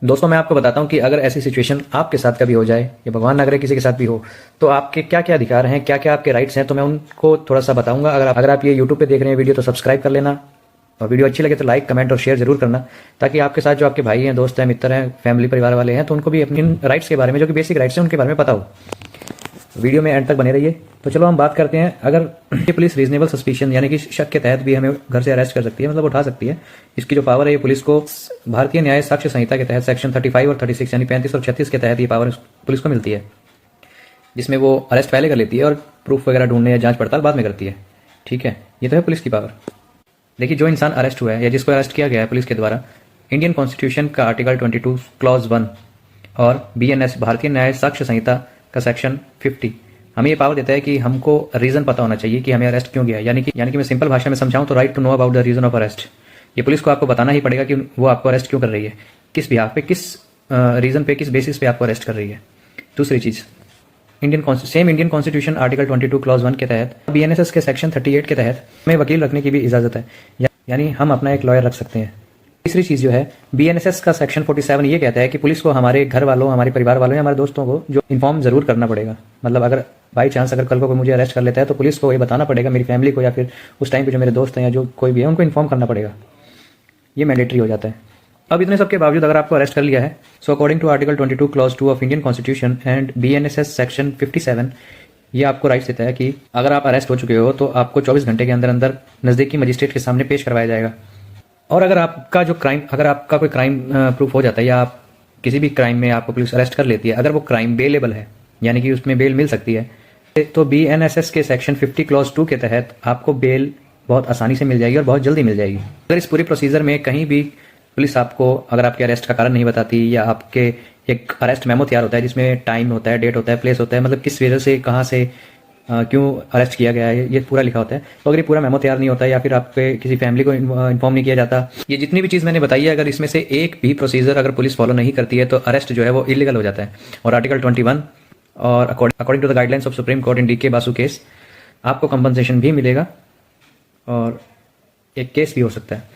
दोस्तों मैं आपको बताता हूँ कि अगर ऐसी सिचुएशन आपके साथ कभी हो जाए या भगवान ना करे किसी के साथ भी हो, तो आपके क्या क्या अधिकार हैं, क्या क्या आपके राइट्स हैं, तो मैं उनको थोड़ा सा बताऊंगा। अगर आप ये यूट्यूब पे देख रहे हैं वीडियो तो सब्सक्राइब कर लेना, और वीडियो अच्छी लगे तो लाइक कमेंट और शेयर जरूर करना, ताकि आपके साथ जो आपके भाई हैं, दोस्त हैं, मित्र हैं, फैमिली परिवार वाले हैं, तो उनको भी अपनी राइट्स के बारे में, जो कि बेसिक राइट्स हैं, उनके बारे में पता हो। वीडियो में एंड तक बने रहिए। तो चलो हम बात करते हैं। अगर ये पुलिस रीजनेबल सस्पिशन यानी कि शक के तहत भी हमें घर से अरेस्ट कर सकती है, मतलब उठा सकती है। इसकी जो पावर है ये पुलिस को भारतीय न्याय साक्ष्य संहिता के तहत सेक्शन 35 और 36 यानी 35 और 36 के तहत ये पावर पुलिस को मिलती है, जिसमें वो अरेस्ट पहले कर लेती है और प्रूफ वगैरह ढूंढने या जांच पड़ताल बाद में करती है। ठीक है, ये तो है पुलिस की पावर। देखिए, जो इंसान अरेस्ट हुआ है या जिसको अरेस्ट किया गया है पुलिस के द्वारा, इंडियन कॉन्स्टिट्यूशन का आर्टिकल 22 क्लॉज 1 और BNS भारतीय न्याय साक्ष्य संहिता का सेक्शन 50 हमें ये पावर देता है कि हमको रीजन पता होना चाहिए कि हमें अरेस्ट क्यों किया। यानी कि मैं सिंपल भाषा में समझाऊं तो right to know about the reason of arrest. ये पुलिस को आपको बताना ही पड़ेगा कि वो आपको अरेस्ट क्यों कर रही है, किस बिहाफ पे, किस रीजन पे, किस बेसिस पे आपको अरेस्ट कर रही है। दूसरी चीज, इंडियन कॉन्स्टिट्यूशन आर्टिकल 22 क्लॉज 1 के तहत BNSS के सेक्शन 38 के तहत हमें वकील रखने की भी इजाजत है, यानी हम अपना एक लॉयर रख सकते हैं। तीसरी चीज जो है, BNSS का सेक्शन 47 ये कहता है कि पुलिस को हमारे घर वालों, हमारे परिवार वालों या हमारे दोस्तों को जो इन्फॉर्म जरूर करना पड़ेगा। मतलब अगर बाई चांस अगर कल को कोई मुझे अरेस्ट कर लेता है तो पुलिस को ये बताना पड़ेगा, मेरी फैमिली को या फिर उस टाइम पे जो मेरे दोस्त हैं या जो कोई भी है उनको इन्फॉर्म करना पड़ेगा। ये मैंडेटरी हो जाता है। अब इतने सब के बावजूद अगर आपको अरेस्ट कर लिया है, so according to article 22 clause 2 of Indian constitution and BNSS section 57 ये आपको राइट्स देता है कि अगर आप अरेस्ट हो चुके हो तो आपको 24 घंटे के अंदर अंदर नजदीकी मजिस्ट्रेट के सामने पेश करवाया जाएगा। और अगर आपका कोई क्राइम प्रूफ हो जाता है या आप किसी भी क्राइम में आपको पुलिस अरेस्ट कर लेती है, अगर वो क्राइम बेलेबल है यानी कि उसमें बेल मिल सकती है, तो BNSS के सेक्शन 50 क्लॉज 2 के तहत आपको बेल बहुत आसानी से मिल जाएगी और बहुत जल्दी मिल जाएगी। अगर इस पूरी प्रोसीजर में कहीं भी पुलिस आपको अगर आपके अरेस्ट का कारण नहीं बताती या आपके एक अरेस्ट मेमो तैयार होता है जिसमें टाइम होता है, डेट होता है, प्लेस होता है, मतलब किस वजह से, कहाँ से, क्यों अरेस्ट किया गया है, ये पूरा लिखा होता है। तो अगर ये पूरा मेमो तैयार नहीं होता या फिर आपके किसी फैमिली को इन्फॉर्म नहीं किया जाता, ये जितनी भी चीज़ मैंने बताई है, अगर इसमें से एक भी प्रोसीजर अगर पुलिस फॉलो नहीं करती है तो अरेस्ट जो है वो इलीगल हो जाता है। और आर्टिकल 21 और according to the guidelines of supreme court in DK Basu case आपको कंपनसेशन भी मिलेगा और एक केस भी हो सकता है।